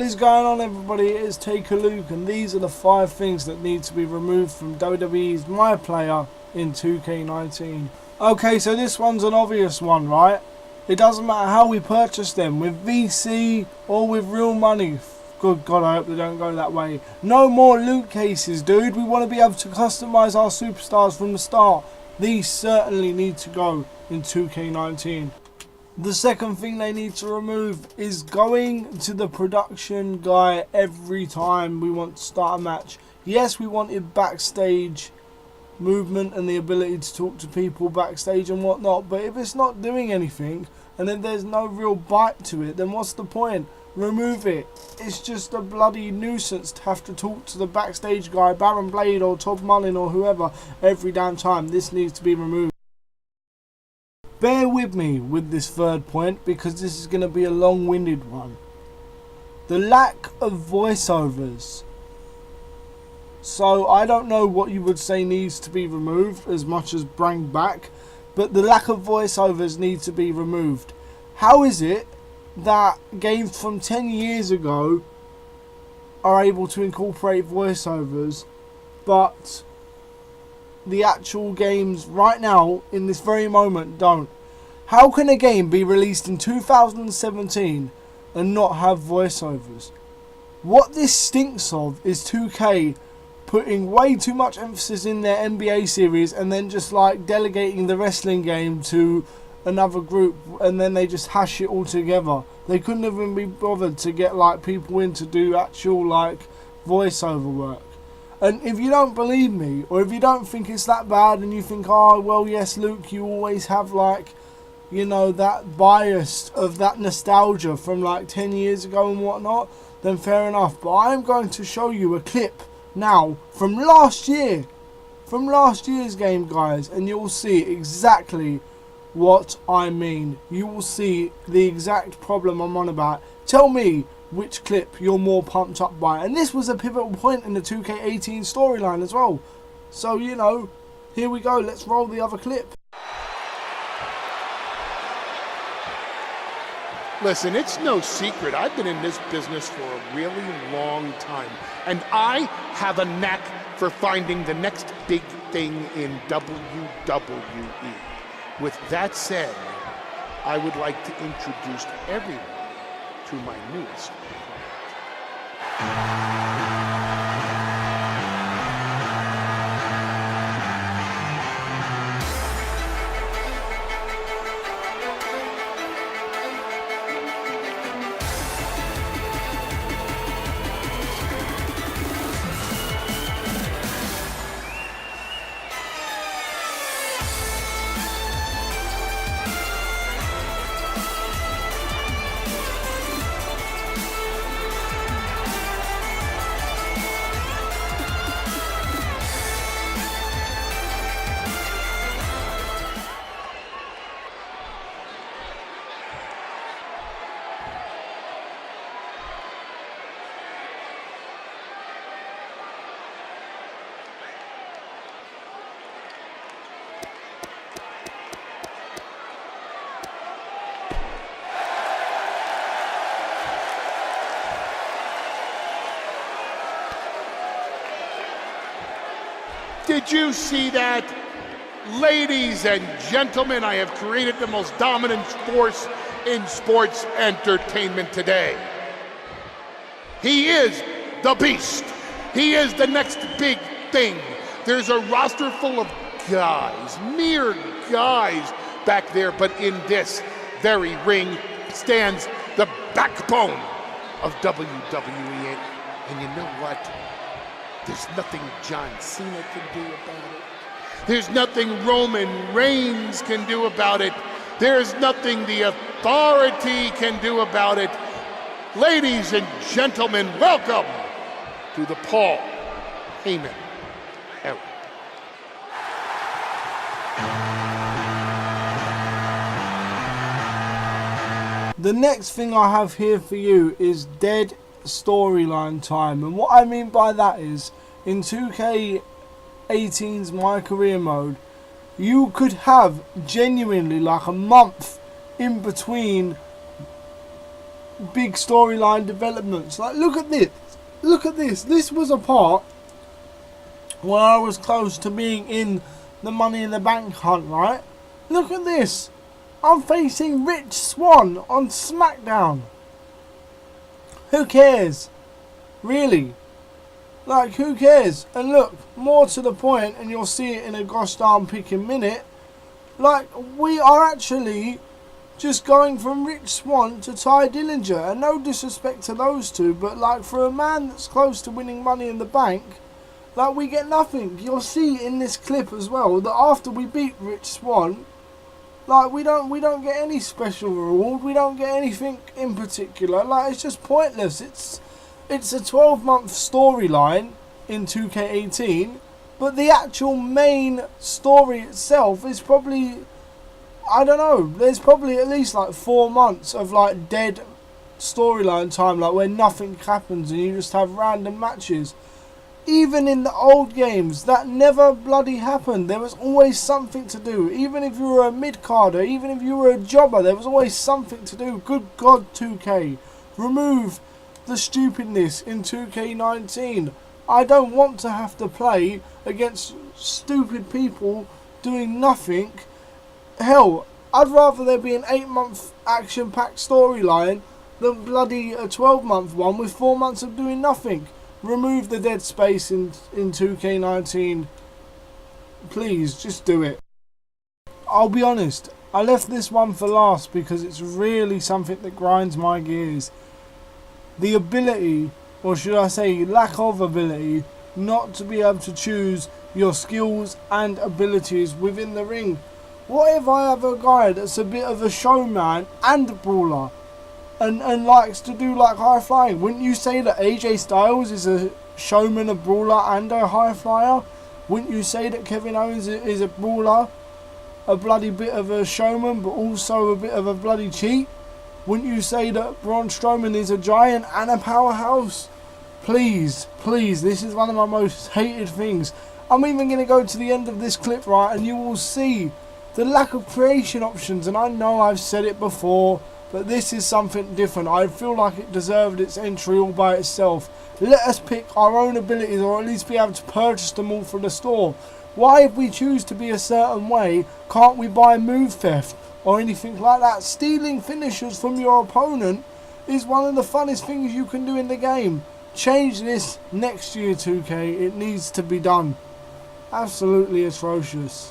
What is going on, everybody? It is Take a Luke, and these are the 5 things that need to be removed from WWE's My Player in 2K19. Okay, so this one's an obvious one, right? It doesn't matter how we purchase them, with VC or with real money. Good God, I hope they don't go that way. No more loot cases, dude. We want to be able to customize our superstars from the start. These certainly need to go in 2K19. The second thing they need to remove is going to the production guy every time we want to start a match. Yes, we wanted backstage movement and the ability to talk to people backstage and whatnot, but if it's not doing anything and then there's no real bite to it, then what's the point? Remove it. It's just a bloody nuisance to have to talk to the backstage guy, Baron Blade or Todd Mullin or whoever, every damn time. This needs to be removed. Bear with me with this third point because this is going to be a long-winded one. The lack of voiceovers. So I don't know what you would say needs to be removed as much as bring back, but the lack of voiceovers needs to be removed. How is it that games from 10 years ago are able to incorporate voiceovers, but the actual games right now in this very moment don't? How can a game be released in 2017 and not have voiceovers? What this stinks of is 2K putting way too much emphasis in their NBA series and then just like delegating the wrestling game to another group, and then they just hash it all together. They couldn't even be bothered to get like people in to do actual like voiceover work. And if you don't believe me, or if you don't think it's that bad and you think, oh well yes Luke, you always have like, you know, that bias of that nostalgia from like 10 years ago and whatnot, then fair enough. But I'm going to show you a clip now from last year, from last year's game, guys, and you'll see exactly what I mean. You will see the exact problem I'm on about. Tell me which clip you're more pumped up by. And this was a pivotal point in the 2K18 storyline as well. So, you know, here we go. Let's roll the other clip. Listen, it's no secret. I've been in this business for a really long time. And I have a knack for finding the next big thing in WWE. With that said, I would like to introduce everyone to my newest project. Did you see that? Ladies and gentlemen, I have created the most dominant force in sports entertainment today. He is the Beast. He is the next big thing. There's a roster full of guys, mere guys back there, but in this very ring stands the backbone of WWE. And you know what? There's nothing John Cena can do about it. There's nothing Roman Reigns can do about it. There's nothing the Authority can do about it. Ladies and gentlemen, welcome to the Paul Heyman era. The next thing I have here for you is dead storyline time, and what I mean by that is in 2K18's My Career mode you could have genuinely like a month in between big storyline developments. Like, look at this. Look at this. This was a part where I was close to being in the Money in the Bank hunt, right? Look at this. I'm facing Rich Swann on SmackDown. Who cares? Really? Like, who cares? And look, more to the point, and you'll see it in a gosh darn picking minute, like, we are actually just going from Rich Swann to Ty Dillinger. And no disrespect to those two, but like, for a man that's close to winning Money in the Bank, like, we get nothing. You'll see in this clip as well that after we beat Rich Swann, like, we don't get any special reward. We don't get anything in particular. Like, it's just pointless. It's a 12-month storyline in 2K18, but the actual main story itself is probably, I don't know, there's probably at least like 4 months of like dead storyline time, like where nothing happens and you just have random matches. Even in the old games, that never bloody happened. There was always something to do. Even if you were a mid-carder, even if you were a jobber, there was always something to do. Good God, 2K. Remove the stupidness in 2K19. I don't want to have to play against stupid people doing nothing. Hell, I'd rather there be an 8-month action-packed storyline than bloody a 12-month one with 4 months of doing nothing. Remove the dead space in 2K19. Please, just do it. I'll be honest, I left this one for last because it's really something that grinds my gears. The ability, or should I say lack of ability, not to be able to choose your skills and abilities within the ring. What if I have a guy that's a bit of a showman and a brawler? And likes to do like high flying? Wouldn't you say that AJ Styles is a showman, a brawler and a high flyer? Wouldn't you say that Kevin Owens is a brawler, a bloody bit of a showman, but also a bit of a bloody cheat? Wouldn't you say that Braun Strowman is a giant and a powerhouse? Please, please, this is one of my most hated things. I'm even going to go to the end of this clip, right, and you will see the lack of creation options. And I know I've said it before, but this is something different. I feel like it deserved its entry all by itself. Let us pick our own abilities, or at least be able to purchase them all from the store. Why, if we choose to be a certain way, can't we buy move theft or anything like that? Stealing finishers from your opponent is one of the funnest things you can do in the game. Change this next year, 2K. It needs to be done. Absolutely atrocious.